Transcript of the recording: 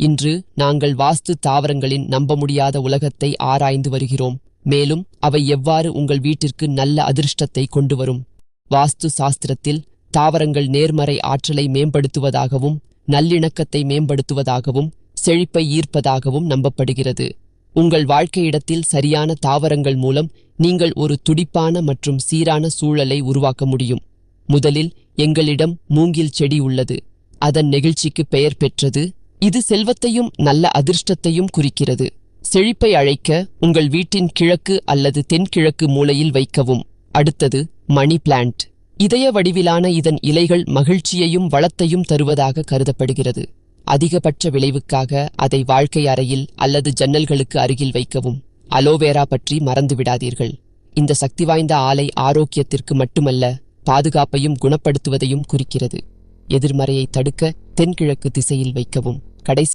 இன்று நாங்கள் வாஸ்து தாவரங்களின் நம்ப முடியாத உலகத்தை ஆராய்ந்து வருகிறோம், மேலும் அவை எவ்வாறு உங்கள் வீட்டிற்கு நல்ல அதிர்ஷ்டத்தை கொண்டு வரும். வாஸ்து சாஸ்திரத்தில் தாவரங்கள் நேர்மறை ஆற்றலை மேம்படுத்துவதாகவும் நல்லிணக்கத்தை மேம்படுத்துவதாகவும் செழிப்பை ஈர்ப்பதாகவும் நம்பப்படுகிறது. உங்கள் வாழ்க்கையிடத்தில் சரியான தாவரங்கள் மூலம் நீங்கள் ஒரு துடிப்பான மற்றும் சீரான சூழலை உருவாக்க முடியும். முதலில் எங்களிடம் மூங்கில் செடி உள்ளது. அதன் நெகிழ்ச்சிக்கு பெயர் பெற்றது. இது செல்வத்தையும் நல்ல அதிர்ஷ்டத்தையும் குறிக்கிறது. செழிப்பை அழைக்க உங்கள் வீட்டின் கிழக்கு அல்லது தென்கிழக்கு மூலையில் வைக்கவும். அடுத்தது மணி பிளான்ட். இதய வடிவிலான இதன் இலைகள் மகிழ்ச்சியையும் வளத்தையும் தருவதாக கருதப்படுகிறது. அதிகபட்ச விளைவுக்காக அதை வாழ்க்கை அறையில் அல்லது ஜன்னல்களுக்கு அருகில் வைக்கவும். அலோவேரா பற்றி மறந்துவிடாதீர்கள். இந்த சக்தி வாய்ந்த ஆலை ஆரோக்கியத்திற்கு மட்டுமல்ல, பாதுகாப்பையும் குணப்படுத்துவதையும் குறிக்கிறது. எதிர்மறையை தடுக்க தென்கிழக்கு திசையில் வைக்கவும். கடைசி